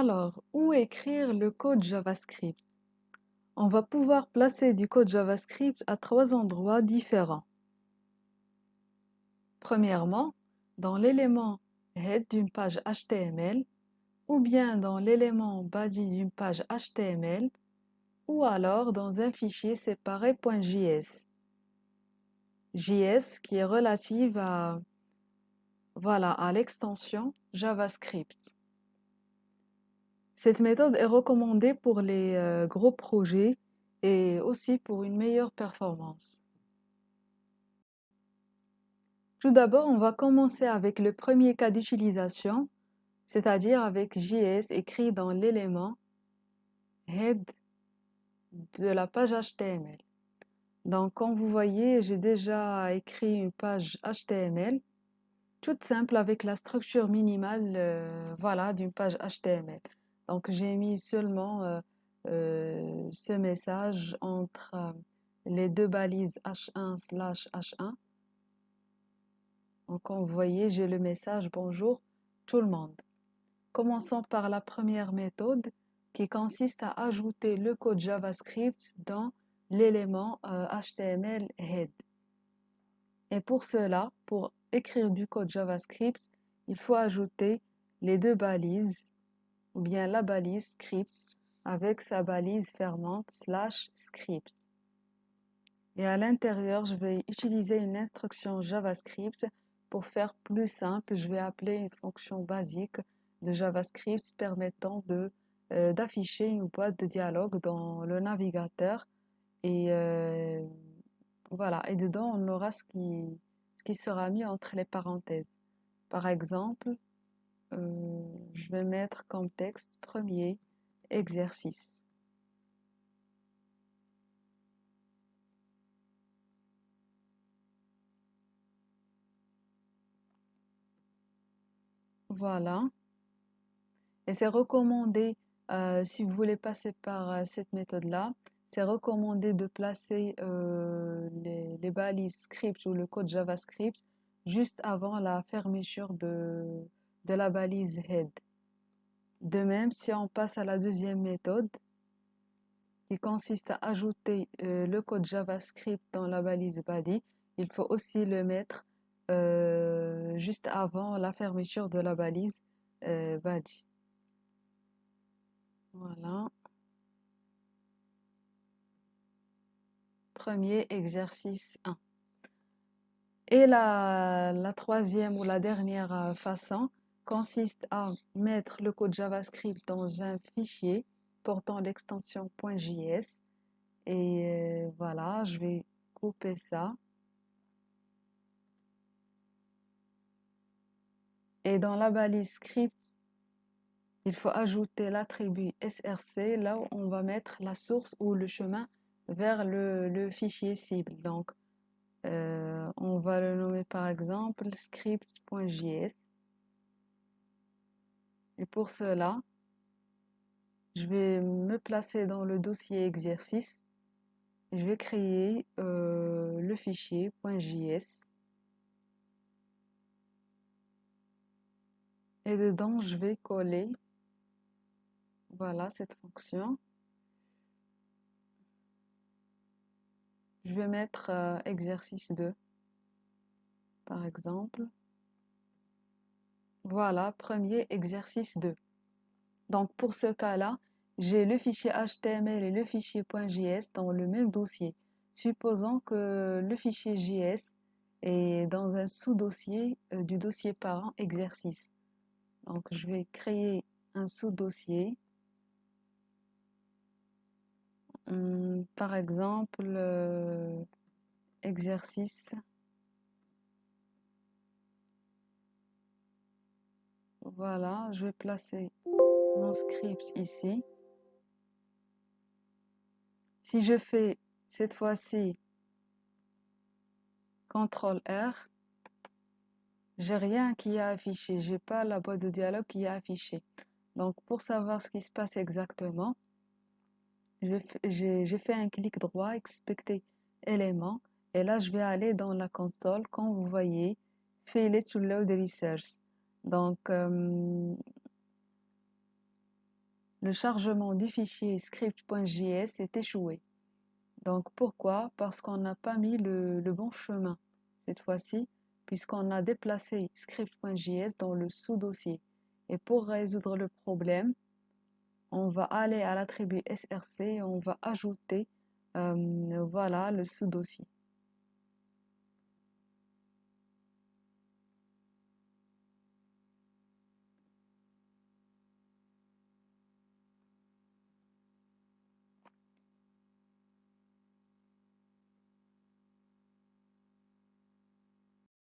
Alors, où écrire le code JavaScript? On va pouvoir placer du code JavaScript à trois endroits différents. Premièrement, dans l'élément head d'une page HTML, ou bien dans l'élément body d'une page HTML, ou alors dans un fichier séparé .js. JS qui est relative à l'extension JavaScript. Cette méthode est recommandée pour les gros projets et aussi pour une meilleure performance. Tout d'abord, on va commencer avec le premier cas d'utilisation, c'est-à-dire avec JS écrit dans l'élément head de la page HTML. Donc, comme vous voyez, j'ai déjà écrit une page HTML, toute simple avec la structure minimale d'une page HTML. Donc, j'ai mis seulement ce message entre les deux balises h1/h1. Donc, comme vous voyez, j'ai le message bonjour tout le monde. Commençons par la première méthode qui consiste à ajouter le code JavaScript dans l'élément HTML head. Et pour cela, pour écrire du code JavaScript, il faut ajouter les deux balises ou bien la balise script avec sa balise fermante /script. Et à l'intérieur, je vais utiliser une instruction JavaScript. Pour faire plus simple, je vais appeler une fonction basique de JavaScript permettant d'afficher une boîte de dialogue dans le navigateur. Et et dedans, on aura ce qui sera mis entre les parenthèses. Par exemple, je vais mettre comme texte premier exercice. Voilà. Et c'est recommandé, si vous voulez passer par cette méthode-là, c'est recommandé de placer les balises script ou le code JavaScript juste avant la fermeture de la balise head. De même, si on passe à la deuxième méthode, qui consiste à ajouter le code JavaScript dans la balise body, il faut aussi le mettre juste avant la fermeture de la balise body. Voilà. Premier exercice 1. Et la troisième ou la dernière façon consiste à mettre le code JavaScript dans un fichier portant l'extension .js. Et voilà, je vais couper ça. Et dans la balise script, il faut ajouter l'attribut src, là où on va mettre la source ou le chemin vers le fichier cible. Donc, on va le nommer par exemple script.js. Et pour cela, je vais me placer dans le dossier exercice. Et je vais créer le fichier .js. Et dedans, je vais coller cette fonction. Je vais mettre exercice 2, par exemple. Voilà, premier exercice 2. Donc, pour ce cas-là, j'ai le fichier HTML et le fichier .js dans le même dossier. Supposons que le fichier JS est dans un sous-dossier du dossier parent exercice. Donc, je vais créer un sous-dossier. Par exemple, exercice. Voilà, je vais placer mon script ici. Si je fais cette fois-ci CTRL-R, j'ai rien qui est affiché, j'ai pas la boîte de dialogue qui est affichée. Donc pour savoir ce qui se passe exactement, j'ai fait un clic droit, expecter élément, et là je vais aller dans la console, comme vous voyez, failed to load resource. Donc le chargement du fichier script.js est échoué. Donc pourquoi? Parce qu'on n'a pas mis le bon chemin cette fois-ci, puisqu'on a déplacé script.js dans le sous-dossier. Et pour résoudre le problème, on va aller à l'attribut src et on va ajouter voilà, le sous-dossier.